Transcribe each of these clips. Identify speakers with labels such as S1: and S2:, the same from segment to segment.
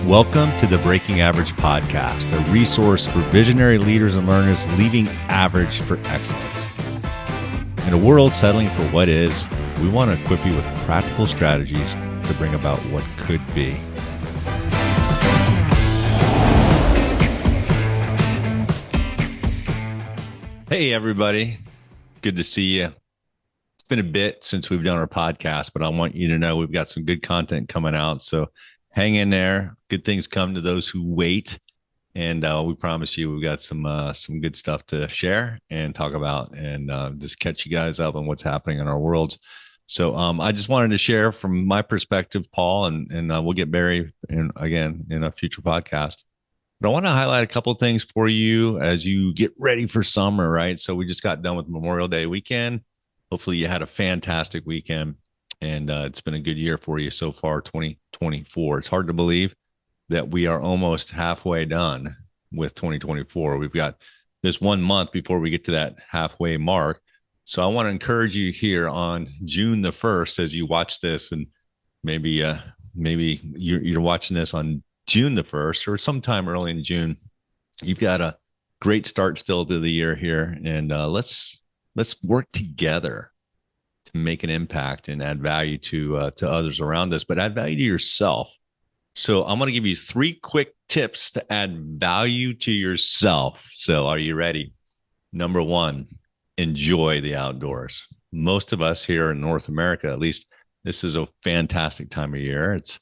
S1: Welcome to the Breaking Average Podcast, a resource for visionary leaders and learners leaving average for excellence. In a world settling for what is, we want to equip you with practical strategies to bring about what could be. Hey, everybody. Good to see you. It's been a bit since we've done our podcast, but I want you to know we've got some good content coming out. So hang in there. Good things come to those who wait. And we promise you we've got some good stuff to share and talk about and just catch you guys up on what's happening in our worlds. So I just wanted to share from my perspective, Paul, and we'll get Barry in a future podcast. But I want to highlight a couple of things for you as you get ready for summer, right? So we just got done with Memorial Day weekend. Hopefully you had a fantastic weekend. And it's been a good year for you so far, 2024. It's hard to believe that we are almost halfway done with 2024. We've got this 1 month before we get to that halfway mark. So I want to encourage you here on June the 1st as you watch this, and maybe you're watching this on June the 1st or sometime early in June. You've got a great start still to the year here, and let's work together to make an impact and add value to others around us, but add value to yourself. So I'm going to give you 3 quick tips to add value to yourself. So are you ready? Number 1, enjoy the outdoors. Most of us here in North America, at least, this is a fantastic time of year. It's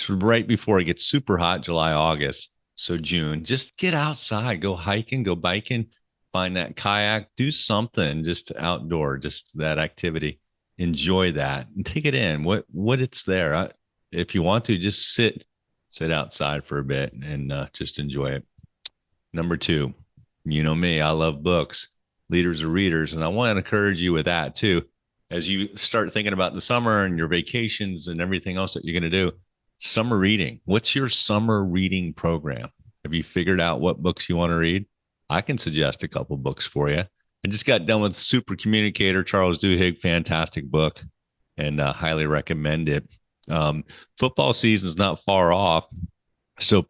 S1: right before it gets super hot, July, August. So June, just get outside, go hiking, go biking, find that kayak, do something just outdoor, just that activity. Enjoy that and take it in. What it's there. If you want to, just sit outside for a bit and just enjoy it. Number 2, you know me, I love books. Leaders are readers, and I want to encourage you with that too. As you start thinking about the summer and your vacations and everything else that you're going to do, summer reading. What's your summer reading program? Have you figured out what books you want to read? I can suggest a couple books for you. I just got done with Super Communicator, Charles Duhigg, fantastic book, and highly recommend it. Football season is not far off. So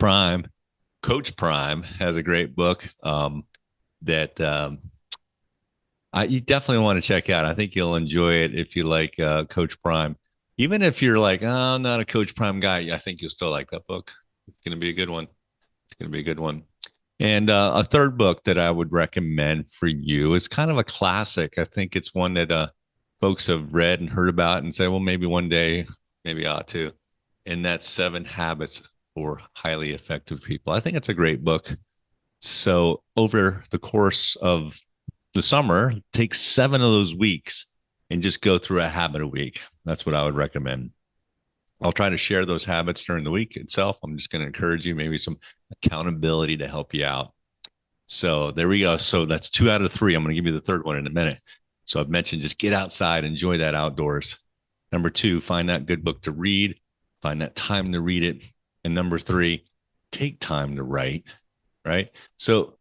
S1: Coach Prime has a great book that you definitely want to check out. I think you'll enjoy it if you like Coach Prime. Even if you're like, oh, I'm not a Coach Prime guy, I think you'll still like that book. It's going to be a good one. And a third book that I would recommend for you is kind of a classic. I think it's one that folks have read and heard about and say, well, maybe one day, maybe I ought to. And that's 7 Habits for Highly Effective People. I think it's a great book. So over the course of the summer, take 7 of those weeks and just go through a habit a week. That's what I would recommend. I'll try to share those habits during the week itself. I'm just going to encourage you, maybe some accountability to help you out. So there we go. So that's 2 out of 3. I'm going to give you the third one in a minute. So I've mentioned just get outside, enjoy that outdoors. Number 2, find that good book to read, find that time to read it. And number 3, take time to write, right? So,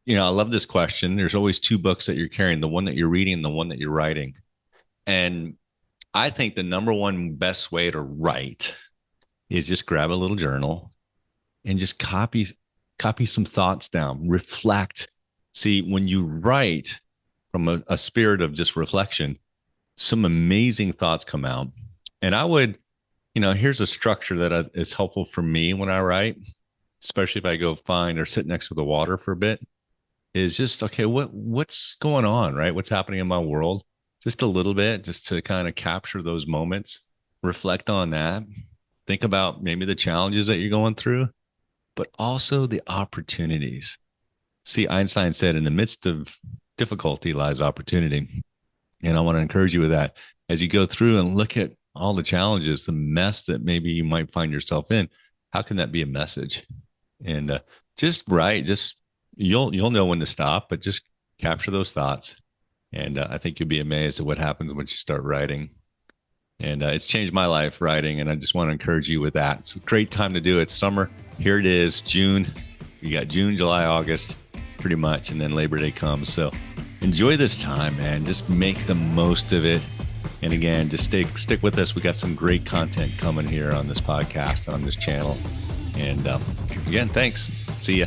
S1: I love this question. There's always 2 books that you're carrying, the one that you're reading and the one that you're writing. And I think the number 1 best way to write is just grab a little journal and just copy some thoughts down, reflect. See, when you write from a spirit of just reflection, some amazing thoughts come out. And I would, here's a structure that is helpful for me when I write, especially if I go find or sit next to the water for a bit, is just, okay, what's going on, right? What's happening in my world? Just a little bit, just to kind of capture those moments, reflect on that, think about maybe the challenges that you're going through, but also the opportunities. See, Einstein said, in the midst of difficulty lies opportunity. And I want to encourage you with that. As you go through and look at all the challenges, the mess that maybe you might find yourself in, how can that be a message? And just write, you'll know when to stop, but just capture those thoughts. And I think you'll be amazed at what happens once you start writing. And it's changed my life, writing, and I just want to encourage you with that. It's a great time to do it. Summer, here it is, June. You got June, July, August, pretty much, and then Labor Day comes. So enjoy this time, man. Just make the most of it. And again, just stick with us. We got some great content coming here on this podcast, on this channel. And again, thanks. See ya.